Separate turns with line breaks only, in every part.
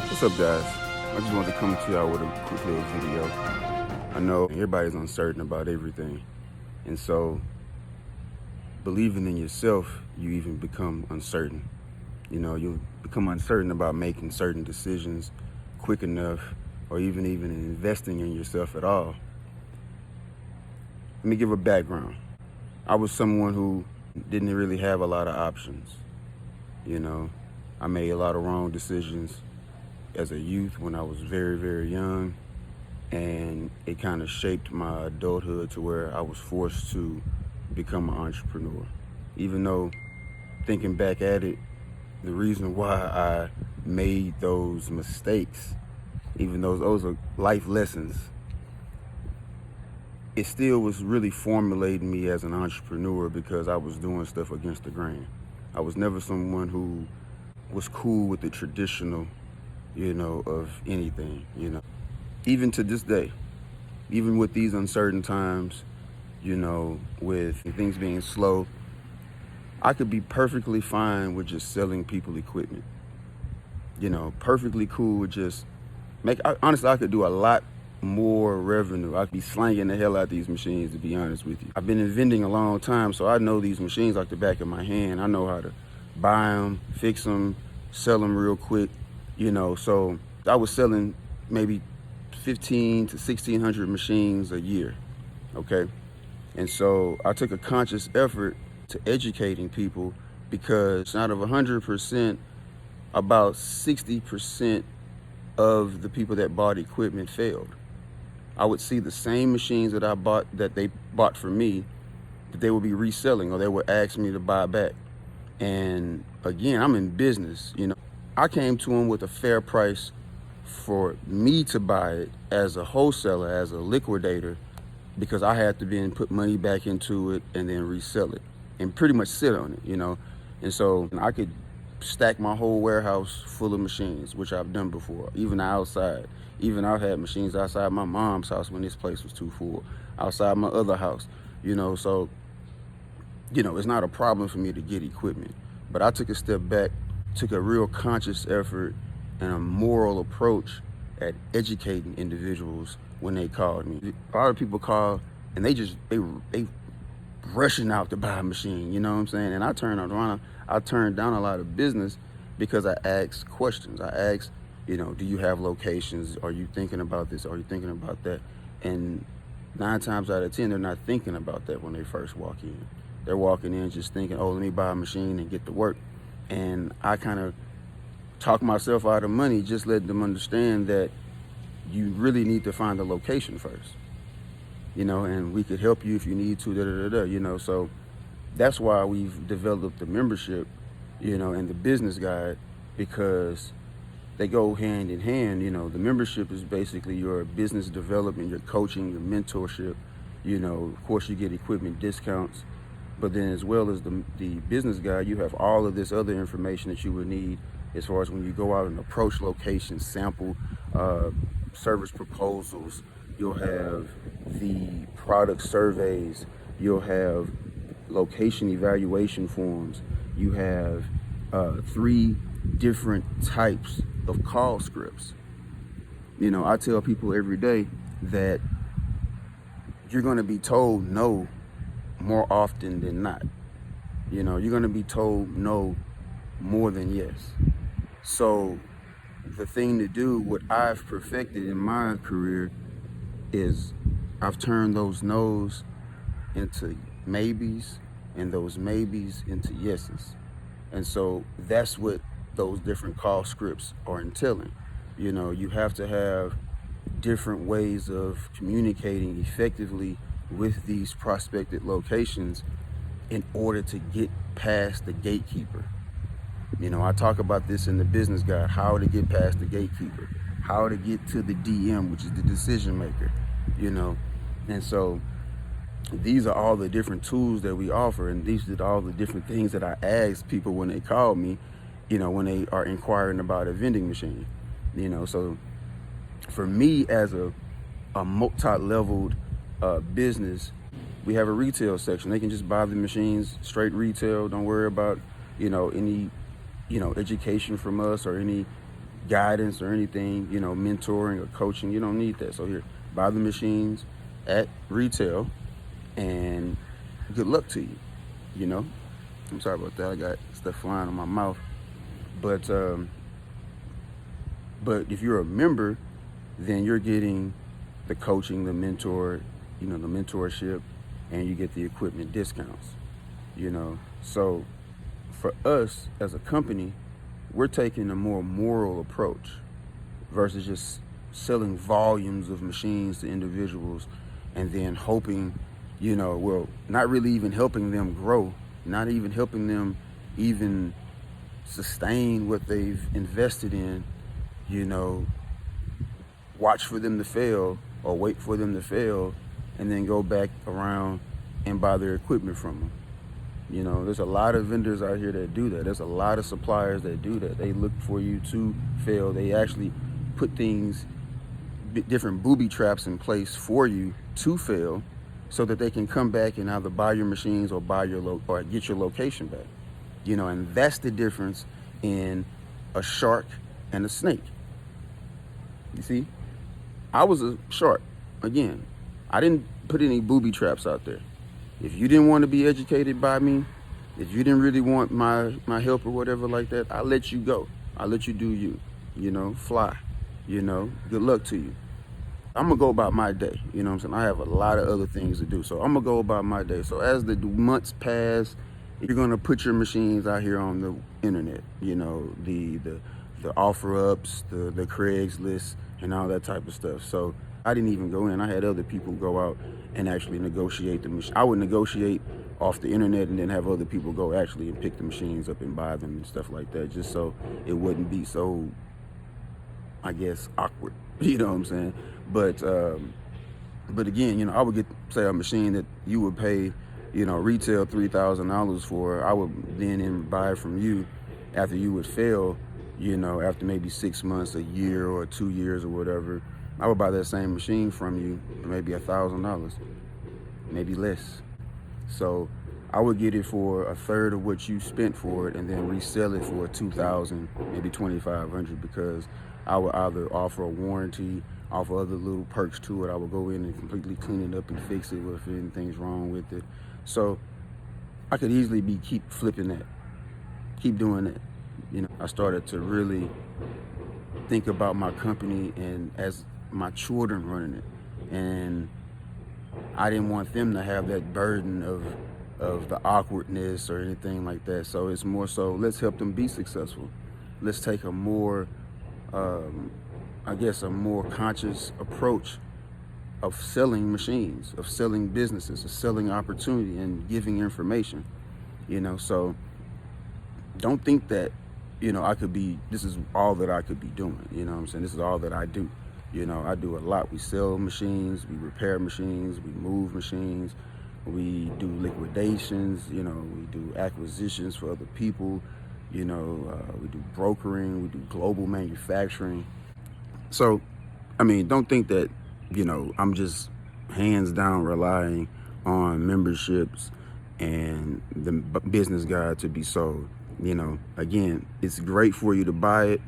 What's up, guys? I just wanted to come to y'all with a quick little video. I know everybody's uncertain about everything, and so believing in yourself, you even become uncertain. You become uncertain about making certain decisions quick enough, or even investing in yourself at all. Let me give a background. I was someone who didn't really have a lot of options. I made a lot of wrong decisions as a youth when I was very, very young, and it kind of shaped my adulthood to where I was forced to become an entrepreneur. Even though, thinking back at it, the reason why I made those mistakes, even though those are life lessons, it still was really formulating me as an entrepreneur because I was doing stuff against the grain. I was never someone who was cool with the traditional, of anything, Even to this day, even with these uncertain times, with things being slow, I could be perfectly fine with just selling people equipment. Perfectly cool with just honestly, I could do a lot more revenue. I'd be slanging the hell out of these machines, to be honest with you. I've been in vending a long time, so I know these machines like the back of my hand. I know how to buy them, fix them, sell them real quick, so I was selling maybe 15 to 1,600 machines a year, okay? And so I took a conscious effort to educating people because out of 100%, about 60% of the people that bought equipment failed. I would see the same machines that they bought for me, that they would be reselling, or they would ask me to buy back. And again, I'm in business, I came to them with a fair price for me to buy it as a wholesaler, as a liquidator, because I had to put money back into it and then resell it and pretty much sit on it, And so I could stack my whole warehouse full of machines, which I've done before, even outside. Even I've had machines outside my mom's house when this place was too full, outside my other house, so, it's not a problem for me to get equipment. But I took a step back, took a real conscious effort and a moral approach at educating individuals when they called me. A lot of people call and they rushing out to buy a machine, you know what I'm saying? And I turned down a lot of business because I asked questions. I asked, do you have locations? Are you thinking about this? Are you thinking about that? And 9 times out of 10, they're not thinking about that when they first walk in. They're walking in just thinking, oh, let me buy a machine and get to work. And I kind of talk myself out of money, just let them understand that you really need to find a location first, and we could help you if you need to, So that's why we've developed the membership, and the business guide, because they go hand in hand. The membership is basically your business development, your coaching, your mentorship. Of course, you get equipment discounts, but then as well as the business guide, you have all of this other information that you would need as far as when you go out and approach locations, sample service proposals. You'll have the product surveys. You'll have location evaluation forms. You have 3 different types of call scripts. I tell people every day that you're going to be told no more often than not. You're going to be told no more than yes. So the thing to do, what I've perfected in my career, is I've turned those no's into maybes and those maybes into yeses. And so that's what those different call scripts are entailing. You have to have different ways of communicating effectively with these prospected locations in order to get past the gatekeeper. I talk about this in the business guide, how to get past the gatekeeper, how to get to the DM, which is the decision maker, And so these are all the different tools that we offer, and these are all the different things that I ask people when they call me, when they are inquiring about a vending machine, So for me, as a multi-leveled business, we have a retail section. They can just buy the machines straight retail. Don't worry about, any, education from us or any guidance or anything, mentoring or coaching. You don't need that. So here, buy the machines at retail, and good luck to you. I'm sorry about that. I got stuff flying on my mouth. But if you're a member, then you're getting the coaching, the mentor, the mentorship, and you get the equipment discounts. So for us as a company, we're taking a more moral approach versus just selling volumes of machines to individuals and then hoping, not really even helping them grow, not even helping them even sustain what they've invested in, watch for them to fail or wait for them to fail and then go back around and buy their equipment from them. There's a lot of vendors out here that do that. There's a lot of suppliers that do that. They look for you to fail. They actually put different booby traps in place for you to fail so that they can come back and either buy your machines or or get your location back. And that's the difference in a shark and a snake. You see, I was a shark. Again, I didn't put any booby traps out there. If you didn't want to be educated by me, if you didn't really want my help or whatever like that, I let you go. I let you do you, fly, good luck to you. I'm going to go about my day. You know what I'm saying? I have a lot of other things to do. So I'm going to go about my day. So as the months pass, you're going to put your machines out here on the internet, the offer ups, the Craigslist and all that type of stuff. So I didn't even go in. I had other people go out and actually negotiate the machine. I would negotiate off the internet and then have other people go actually and pick the machines up and buy them and stuff like that, just so it wouldn't be so, I guess, awkward. You know what I'm saying? But again, I would get, say, a machine that you would pay, retail $3,000 for. I would then buy it from you after you would fail, after maybe 6 months, a year, or 2 years or whatever. I would buy that same machine from you for maybe $1,000, maybe less. So I would get it for a third of what you spent for it and then resell it for $2,000, maybe $2,500, because I would either offer a warranty, offer other little perks to it. I would go in and completely clean it up and fix it if anything's wrong with it. So I could easily keep flipping that, keep doing that. I started to really think about my company and as my children running it, and I didn't want them to have that burden of the awkwardness or anything like that. So it's more so, let's help them be successful. Let's take a more a more conscious approach of selling machines, of selling businesses, of selling opportunity and giving information. So don't think that this is all that I could be doing. You know what I'm saying? This is all that I do. I do a lot. We sell machines, we repair machines, we move machines, we do liquidations, we do acquisitions for other people, we do brokering, we do global manufacturing. So, don't think that, I'm just hands down relying on memberships and the business guide to be sold. Again, it's great for you to buy it.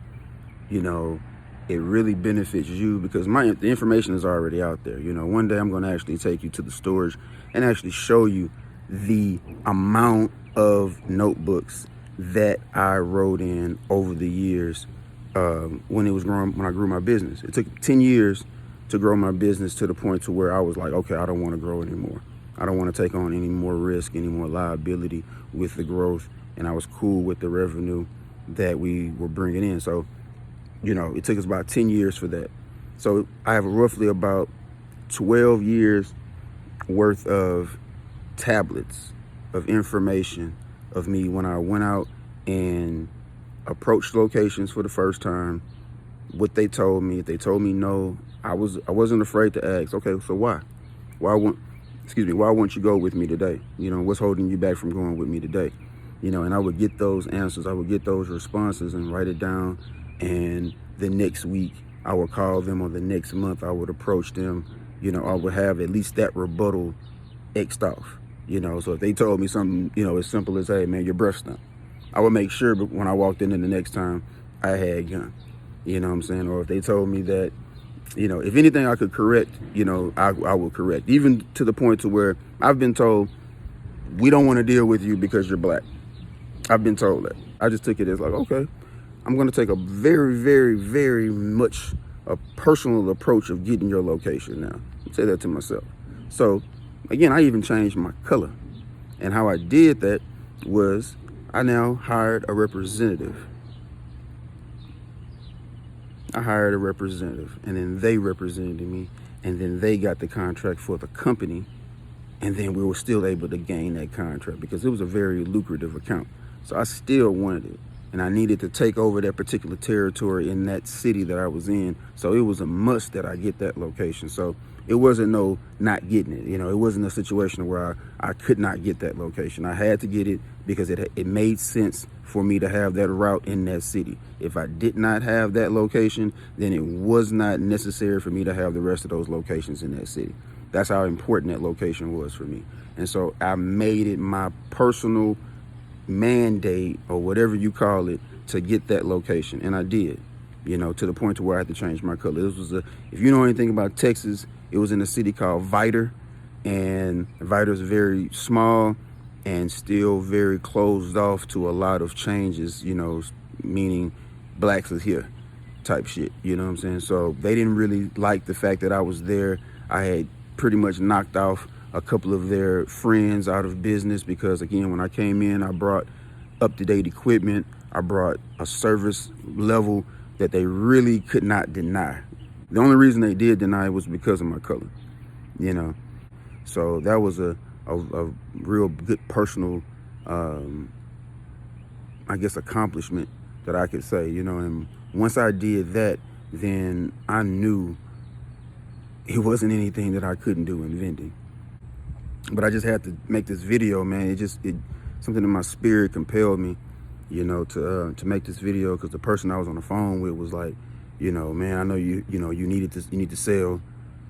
It really benefits you because the information is already out there. One day I'm going to actually take you to the storage and actually show you the amount of notebooks that I wrote in over the years when I grew my business. It took 10 years to grow my business to the point to where I was like, okay, I don't want to grow anymore. I don't want to take on any more risk, any more liability with the growth. And I was cool with the revenue that we were bringing in. So, it took us about 10 years for that. So I have roughly about 12 years worth of tablets of information of me when I went out and approached locations for the first time, what they told me. If they told me no, I wasn't afraid to ask, okay, so why? Why won't you go with me today? What's holding you back from going with me today? And I would get those answers, I would get those responses and write it down. And the next week I would call them, or the next month I would approach them. I would have at least that rebuttal X'd off. So if they told me something, as simple as, hey man, your breath stunk, I would make sure when I walked in the next time I had a gun. you know what I'm saying? Or if they told me that, you know, if anything I could correct, you know, I will correct. Even to the point to where I've been told, we don't want to deal with you because you're black. I've been told that. I just took it as like, okay, I'm going to take a very, very, very much a personal approach of getting your location now. I say that to myself. So again, I even changed my color. And how I did that was I now hired a representative. I hired a representative, and then they represented me, and then they got the contract for the company, and then we were still able to gain that contract because it was a very lucrative account. So I still wanted it, and I needed to take over that particular territory in that city that I was in. So it was a must that I get that location. So it wasn't no not getting it. You know, it wasn't a situation where I could not get that location. I had to get it because it made sense for me to have that route in that city. If I did not have that location, then it was not necessary for me to have the rest of those locations in that city. That's how important that location was for me. And so I made it my personal mandate, or whatever you call it, to get that location. And I did, you know, to the point to where I had to change my color. This was if you know anything about Texas, it was in a city called Viter, and Viter is very small and still very closed off to a lot of changes, you know, meaning blacks is here type shit, you know what I'm saying? So they didn't really like the fact that I was there. I had pretty much knocked off a couple of their friends out of business because, again, when I came in, I brought up-to-date equipment. I brought a service level that they really could not deny. The only reason they did deny it was because of my color, you know. So that was a real good personal, I guess, accomplishment that I could say, you know. And once I did that, then I knew it wasn't anything that I couldn't do in vending. But I just had to make this video, man. It something in my spirit compelled me, you know, to make this video, because the person I was on the phone with was like, you know, man, I know you need to sell,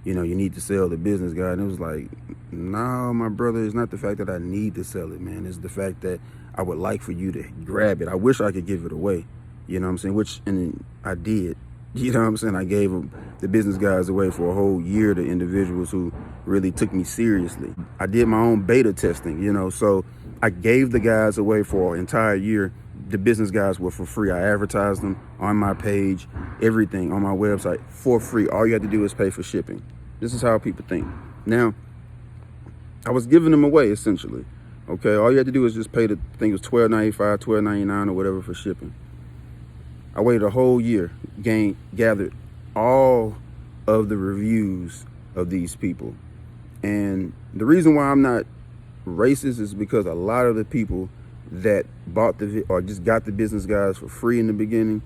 you know, you need to sell the business guy. And it was like, no, my brother, it's not the fact that I need to sell it, man. It's the fact that I would like for you to grab it. I wish I could give it away, you know what I'm saying? And I did. You know what I'm saying? I gave them, the business guys, away for a whole year to individuals who really took me seriously. I did my own beta testing, you know, so I gave the guys away for an entire year. The business guys were for free. I advertised them on my page, everything on my website for free. All you have to do is pay for shipping. This is how people think. Now, I was giving them away essentially. Okay, all you had to do is just pay I think it was $12.95, $12.99 or whatever for shipping. I waited a whole year, gathered all of the reviews of these people. And the reason why I'm not racist is because a lot of the people that bought or just got the business guys for free in the beginning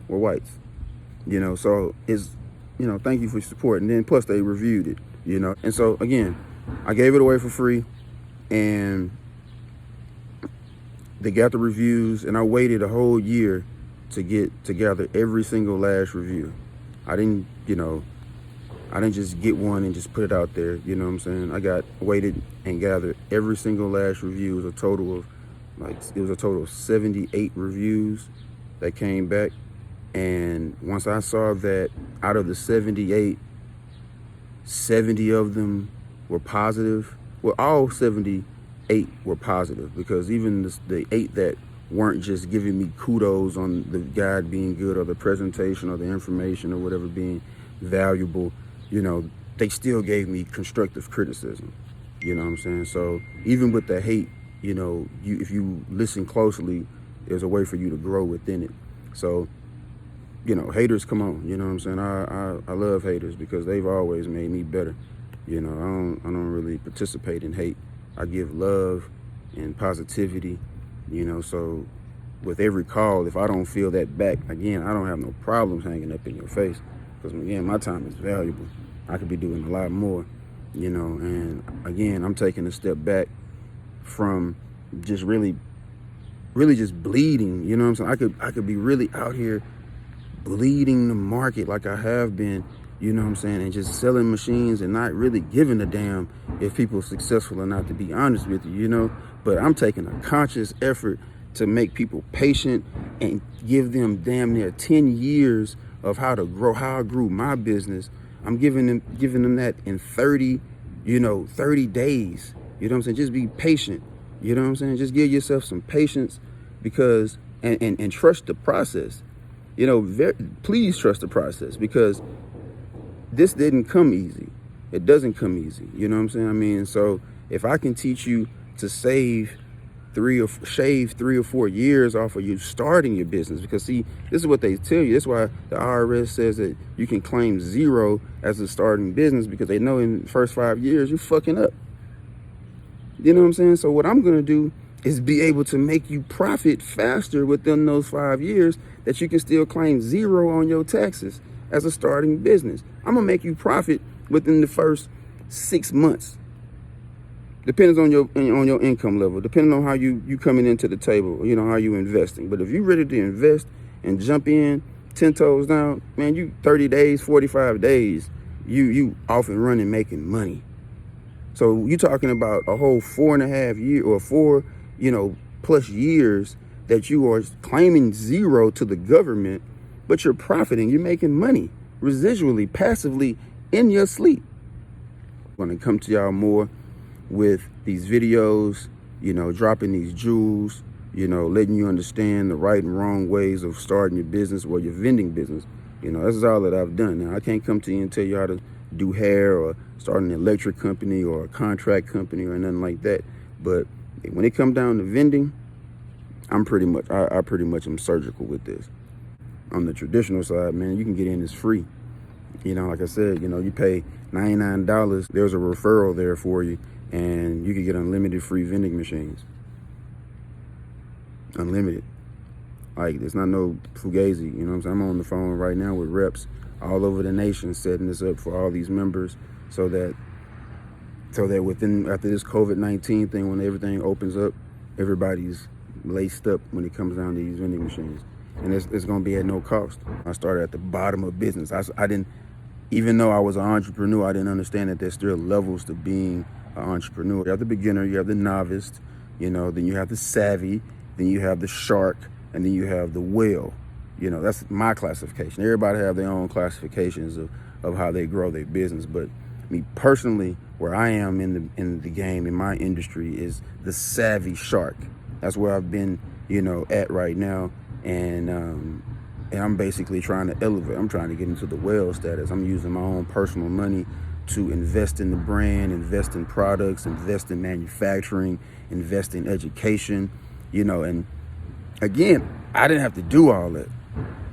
were whites. You know, so it's, you know, thank you for your support. And then plus they reviewed it, you know. And so again, I gave it away for free, and they got the reviews, and I waited a whole year to get together every single last review. I didn't just get one and just put it out there, you know what I'm saying? I waited and gathered every single last review. It was a total of 78 reviews that came back. And once I saw that out of the 78, 70 of them were positive. Well, all 78 were positive, because even the 8 that weren't just giving me kudos on the guide being good or the presentation or the information or whatever being valuable, you know, they still gave me constructive criticism, you know what I'm saying? So even with the hate, you know, if you listen closely, there's a way for you to grow within it. So, you know, haters, come on, you know what I'm saying? I love haters because they've always made me better. You know, I don't really participate in hate. I give love and positivity. You know, so with every call, if I don't feel that back, again, I don't have no problems hanging up in your face, because, again, my time is valuable. I could be doing a lot more, you know, and, again, I'm taking a step back from just really just bleeding, you know what I'm saying? I could be really out here bleeding the market like I have been, you know what I'm saying, and just selling machines and not really giving a damn if people are successful or not, to be honest with you, you know. But I'm taking a conscious effort to make people patient and give them damn near 10 years of how to grow, how I grew my business. I'm giving them that in 30 days. You know what I'm saying? Just be patient. You know what I'm saying? Just give yourself some patience, because and trust the process. Please trust the process, because this didn't come easy. It doesn't come easy. You know what I'm saying? I mean, so if I can teach you to shave 3 or 4 years off of you starting your business, because see, this is what they tell you. That's why the IRS says that you can claim 0 as a starting business, because they know in the first 5 years you're fucking up. You know what I'm saying? So what I'm gonna do is be able to make you profit faster within those 5 years, that you can still claim 0 on your taxes as a starting business. I'm gonna make you profit within the first 6 months. Depends on your income level, depending on how you coming into the table, how you investing. But if you ready to invest and jump in 10 toes down, man, you 30 days, 45 days, you off and running making money. So you talking about a whole 4.5 years or 4, plus years that you are claiming 0 to the government, but you're profiting, you're making money residually, passively in your sleep. I'm gonna come to y'all more with these videos, dropping these jewels, letting you understand the right and wrong ways of starting your business or your vending business. This is all that I've done. Now, I can't come to you and tell you how to do hair or start an electric company or a contract company or nothing like that. But when it comes down to vending, I pretty much am surgical with this. On the traditional side, man, you can get in, it's free. Like I said, you pay $99, there's a referral there for you, and you can get unlimited free vending machines. Unlimited. Like, it's not no fugazi, you know what I'm saying? I'm on the phone right now with reps all over the nation setting this up for all these members, so that after this COVID-19 thing, when everything opens up, everybody's laced up when it comes down to these vending machines. And it's going to be at no cost. I started at the bottom of business. I didn't, even though I was an entrepreneur, I didn't understand that there's still levels to being an entrepreneur. You have the beginner, you have the novice, then you have the savvy, then you have the shark, and then you have the whale. That's my classification. Everybody have their own classifications of how they grow their business. But me personally, where I am in the game, in my industry, is the savvy shark. That's where I've been, at right now. And I'm basically trying to elevate. I'm trying to get into the whale status. I'm using my own personal money to invest in the brand, invest in products, invest in manufacturing, invest in education, and again, I didn't have to do all that.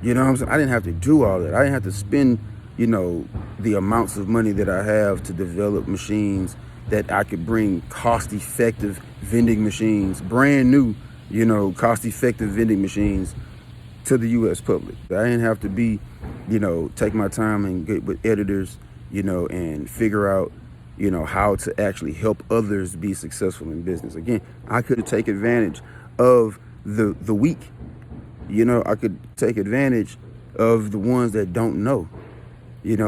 You know what I'm saying? I didn't have to do all that. I didn't have to spend, the amounts of money that I have to develop machines that I could bring cost-effective vending machines, brand new, cost-effective vending machines to the U.S. public. I didn't have to be, take my time and get with editors, and figure out, how to actually help others be successful in business. Again, I could take advantage of the weak. I could take advantage of the ones that don't know,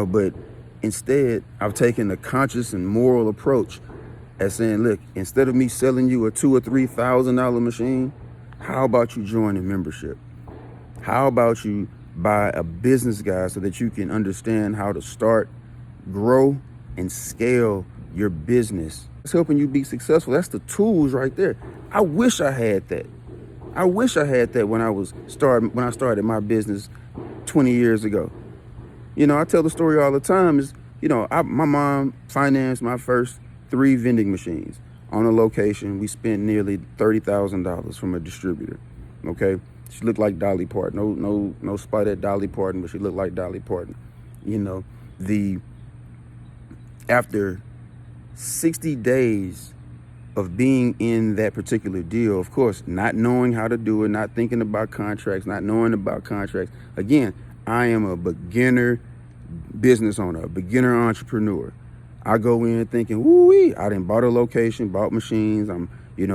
but instead I've taken a conscious and moral approach at saying, look, instead of me selling you a $2,000 or $3,000 machine, how about you join a membership? How about you buy a business guide so that you can understand how to start, grow, and scale your business? It's helping you be successful. That's the tools right there. I wish I had that. I wish I had that when I started my business 20 years ago. I tell the story all the time is, my mom financed my first 3 vending machines on a location. We spent nearly $30,000 from a distributor. Okay. She looked like Dolly Parton. No spite at Dolly Parton, but she looked like Dolly Parton. After 60 days of being in that particular deal, of course, not knowing how to do it, not thinking about contracts, not knowing about contracts. Again, I am a beginner business owner, a beginner entrepreneur. I go in thinking, woo-wee, I done bought a location, bought machines. I'm,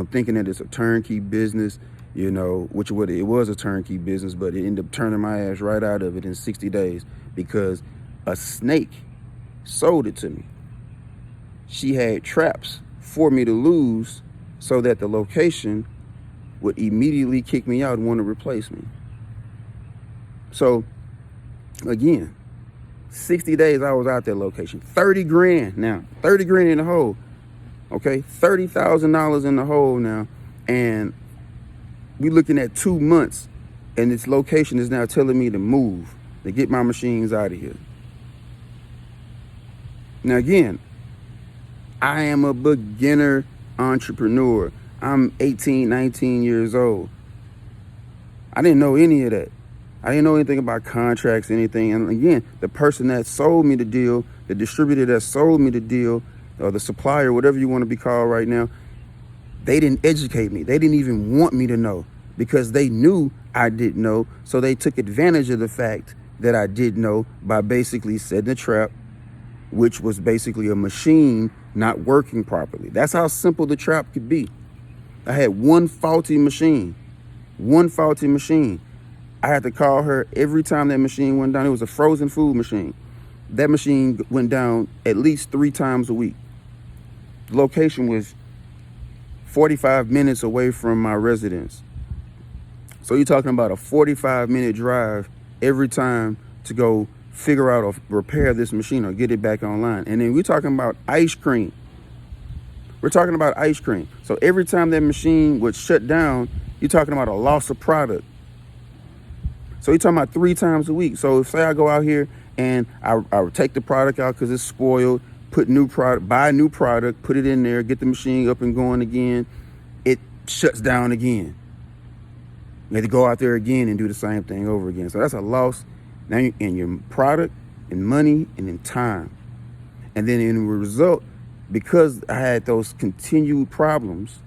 thinking that it's a turnkey business, which it was a turnkey business, but it ended up turning my ass right out of it in 60 days because a snake sold it to me. She had traps for me to lose so that the location would immediately kick me out and want to replace me. So Again, 60 days I was out that location. 30 grand now. 30 grand in the hole. Okay, $30,000 in the hole now. And we looking at 2 months, and this location is now telling me to move, to get my machines out of here. Now again, I am a beginner entrepreneur. I'm 18, 19 years old. I didn't know any of that. I didn't know anything about contracts, anything. And again, the person that sold me the deal, the distributor that sold me the deal, or the supplier, whatever you want to be called right now, they didn't educate me. They didn't even want me to know, because they knew I didn't know. So they took advantage of the fact that I did know by basically setting a trap, which was basically a machine not working properly. That's how simple the trap could be. I had one faulty machine. I had to call her every time that machine went down. It was a frozen food machine. That machine went down at least 3 times a week. The location was 45 minutes away from my residence. So you're talking about a 45-minute drive every time to go figure out or repair this machine or get it back online. And then we're talking about ice cream. So every time that machine would shut down, you're talking about a loss of product. So you're talking about 3 times a week. So if, say I go out here and I would take the product out because it's spoiled, buy new product, put it in there, get the machine up and going again, it shuts down again. You have to go out there again and do the same thing over again. So that's a loss now in your product, in money, and in time. And then in the result, because I had those continued problems,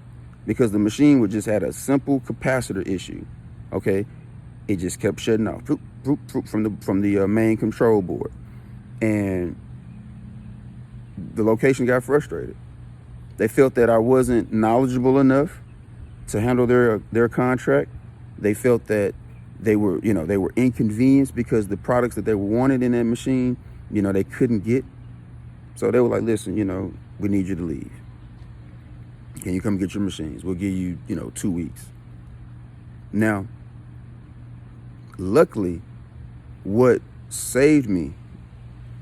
because the machine would just had a simple capacitor issue, okay? It just kept shutting off from the main control board. And the location got frustrated. They felt that I wasn't knowledgeable enough to handle their contract. They felt that they were inconvenienced because the products that they wanted in that machine, they couldn't get. So they were like, listen, we need you to leave. Can you come get your machines? We'll give you, 2 weeks. Now, luckily, what saved me,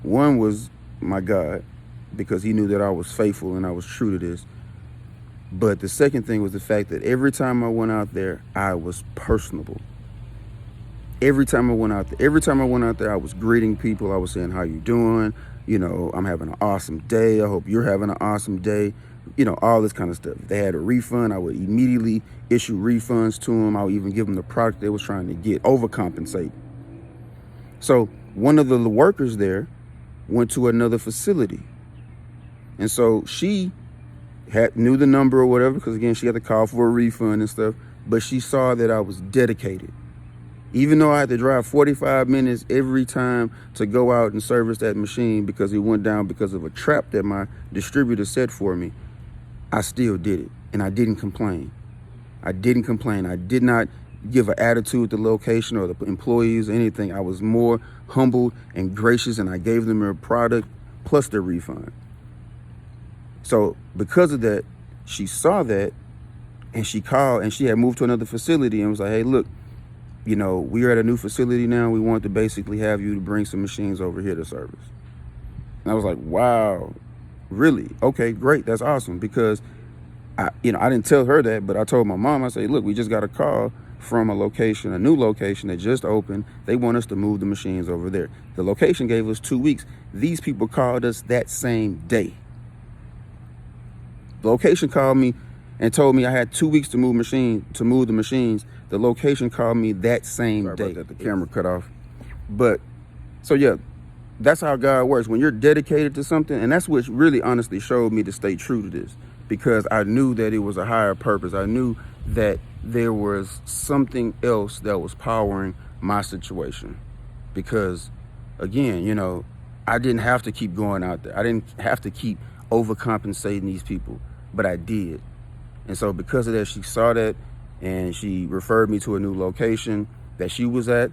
one was my God, because he knew that I was faithful and I was true to this. But the second thing was the fact that every time I went out there, I was personable. Every time I went out there, I was greeting people. I was saying, how you doing? I'm having an awesome day. I hope you're having an awesome day. All this kind of stuff. If they had a refund, I would immediately issue refunds to them. I would even give them the product they was trying to get, overcompensate. So one of the workers there went to another facility. And so she knew the number or whatever, because again, she had to call for a refund and stuff, but she saw that I was dedicated. Even though I had to drive 45 minutes every time to go out and service that machine because it went down because of a trap that my distributor set for me, I still did it, and I didn't complain. I did not give an attitude to the location or the employees or anything. I was more humble and gracious, and I gave them their product plus their refund. So because of that, she saw that, and she called, and she had moved to another facility and was like, hey, look, we're at a new facility now. We want to basically have you to bring some machines over here to service. And I was like, wow, really? Okay, great. That's awesome. Because I didn't tell her that, but I told my mom, I said, look, we just got a call from a new location that just opened. They want us to move the machines over there. The location gave us 2 weeks. These people called us that same day. The location called me and told me I had 2 weeks to move the machines. The location called me that same day. Sorry about that, the camera cut off. But so yeah, that's how God works. When you're dedicated to something, and that's what really honestly showed me to stay true to this, because I knew that it was a higher purpose. I knew that there was something else that was powering my situation. Because again, I didn't have to keep going out there. I didn't have to keep overcompensating these people, but I did. And so because of that, she saw that, and she referred me to a new location that she was at.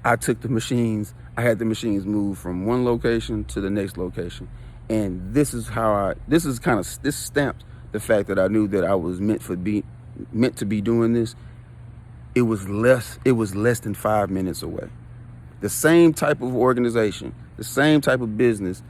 I took the machines. I had the machines moved from one location to the next location. And this stamped the fact that I knew that I was meant to be doing this. It was less than 5 minutes away. The same type of organization, the same type of business,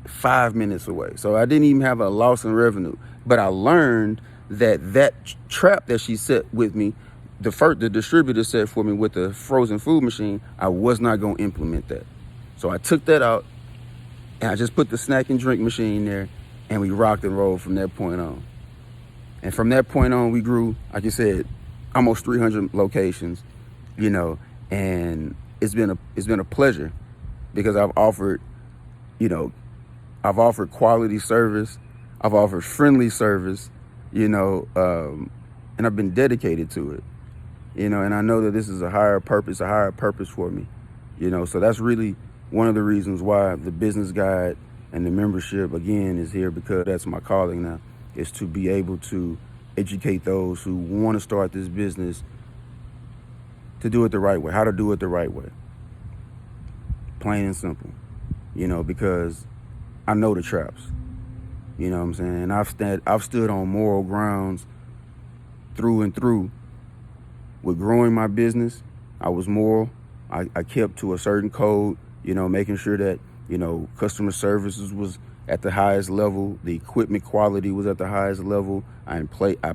5 minutes away. So I didn't even have a loss in revenue. But I learned that trap that she set with me, the distributor set for me with the frozen food machine, I was not going to implement that. So I took that out and I just put the snack and drink machine there, and we rocked and rolled from that point on. And from that point on, we grew, like you said, almost 300 locations, and it's been a pleasure, because I've offered quality service, I've offered friendly service, and I've been dedicated to it, and I know that this is a higher purpose for me, so that's really one of the reasons why the business guide and the membership, again, is here, because that's my calling now, is to be able to educate those who want to start this business to do it the right way, how to do it the right way. Plain and simple, because I know the traps, you know what I'm saying? I've stood on moral grounds through and through. With growing my business, I was moral. I kept to a certain code, making sure that, customer services was at the highest level. The equipment quality was at the highest level. I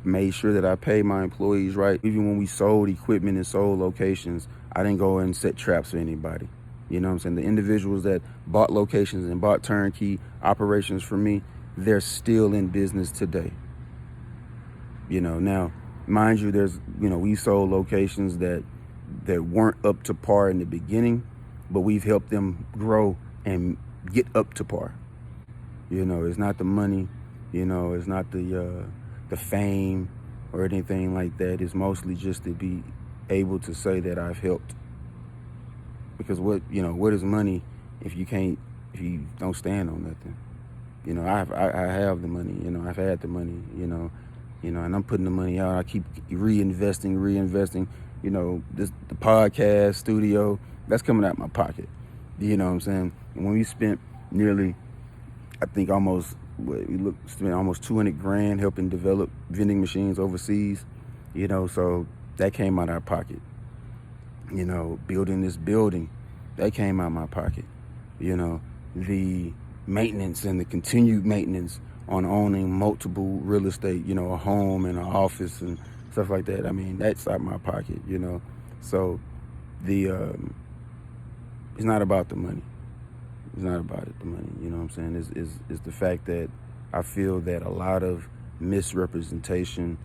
made sure that I paid my employees right. Even when we sold equipment and sold locations, I didn't go and set traps for anybody. You know what I'm saying? The individuals that bought locations and bought turnkey operations from me, they're still in business today. Now, mind you, there's, we sold locations that weren't up to par in the beginning, but we've helped them grow and get up to par. It's not the money, it's not the fame or anything like that. It's mostly just to be able to say that I've helped. Because what is money if you don't stand on nothing? I have the money, I've had the money, and I'm putting the money out. I keep reinvesting, the podcast studio, that's coming out of my pocket. You know what I'm saying? And when we spent nearly, I think spent almost 200 grand helping develop vending machines overseas, so that came out of our pocket. Building this building, that came out of my pocket. The maintenance and the continued maintenance on owning multiple real estate, a home and an office and stuff like that. That's out of my pocket, So it's not about the money. It's not about the money, you know what I'm saying? It's the fact that I feel that a lot of misrepresentation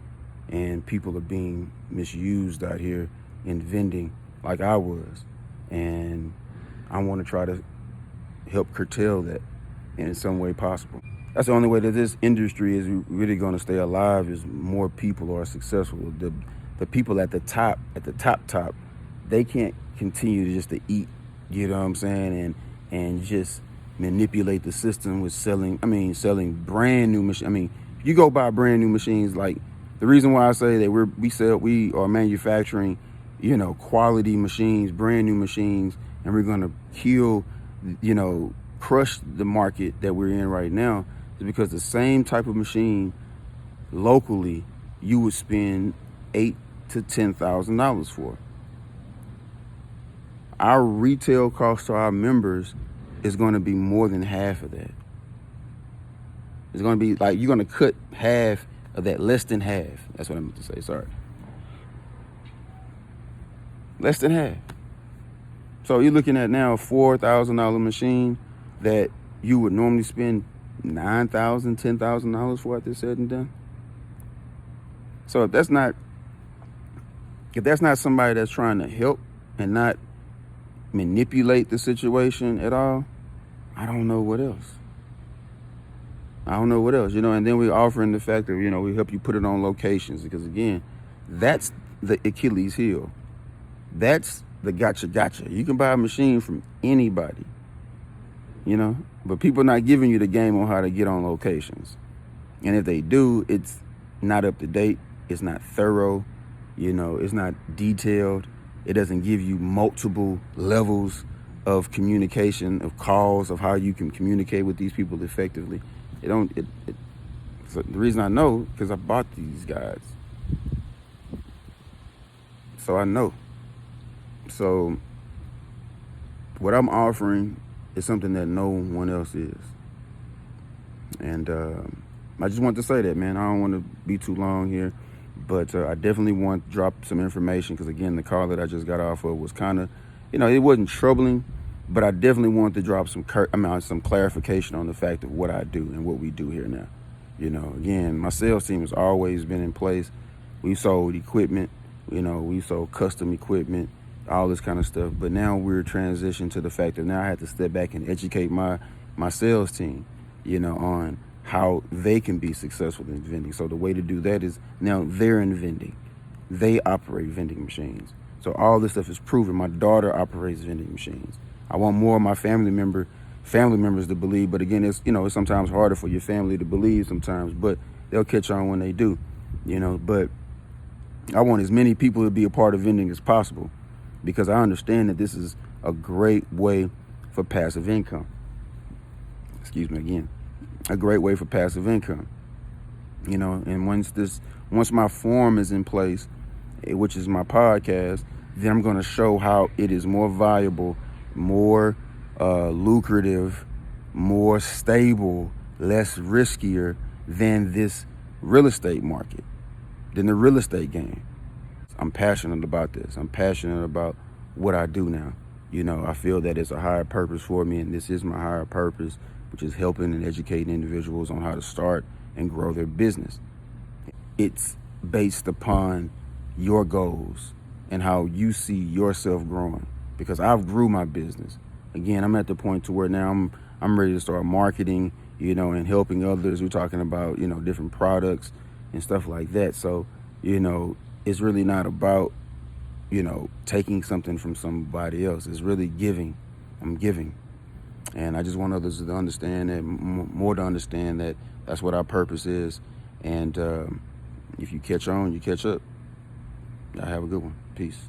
and people are being misused out here in vending, like I was. And I want to try to help curtail that in some way possible. That's the only way that this industry is really going to stay alive, is more people are successful. The people at the top, they can't continue just to eat, you know what I'm saying, and just manipulate the system with selling brand new machines. You go buy brand new machines, like the reason why I say that we are manufacturing, quality machines, brand new machines, and we're going to kill, crush the market that we're in right now, is because the same type of machine locally you would spend $8,000 to $10,000 for. Our retail cost to our members is going to be more than half of that. It's going to be like, you're going to cut half of that, less than half. That's what I meant to say, sorry. Less than half. So you're looking at now a $4,000 machine that you would normally spend $9,000, $10,000 for after said and done. So if that's not somebody that's trying to help and not manipulate the situation at all, I don't know what else. And then we're offering the fact that, we help you put it on locations, because again, that's the Achilles heel. That's the gotcha. You can buy a machine from anybody, but people are not giving you the game on how to get on locations. And if they do, it's not up to date. It's not thorough. It's not detailed. It doesn't give you multiple levels of communication, of calls, of how you can communicate with these people effectively. So the reason I know, because I bought these guys. So I know. So what I'm offering is something that no one else is. And I just want to say that, man. I don't want to be too long here, but I definitely want to drop some information because, again, the call that I just got off of was kind of, it wasn't troubling, but I definitely wanted to drop some clarification on the fact of what I do and what we do here now. Again, my sales team has always been in place. We've sold equipment, we sold custom equipment, all this kind of stuff. But now we're transitioned to the fact that now I have to step back and educate my sales team, on how they can be successful in vending. So the way to do that is now they're in vending. They operate vending machines. So all this stuff is proven. My daughter operates vending machines. I want more of my family members to believe, but again, it's sometimes harder for your family to believe sometimes, but they'll catch on when they do, but I want as many people to be a part of vending as possible because I understand that this is a great way for passive income. Excuse me again. A great way for passive income, and once my form is in place, which is my podcast, then I'm going to show how it is more viable, more lucrative, more stable, less riskier than this real estate market, than the real estate game. I'm passionate about this. I'm passionate about what I do now. I feel that it's a higher purpose for me, and this is my higher purpose, which is helping and educating individuals on how to start and grow their business. It's based upon your goals and how you see yourself growing, because I've grew my business. Again, I'm at the point to where now I'm ready to start marketing, and helping others. We're talking about, different products and stuff like that. So, it's really not about, taking something from somebody else. It's really giving. I'm giving. And I just want others to understand that, more to understand that that's what our purpose is. And if you catch on, you catch up. Y'all have a good one. Peace.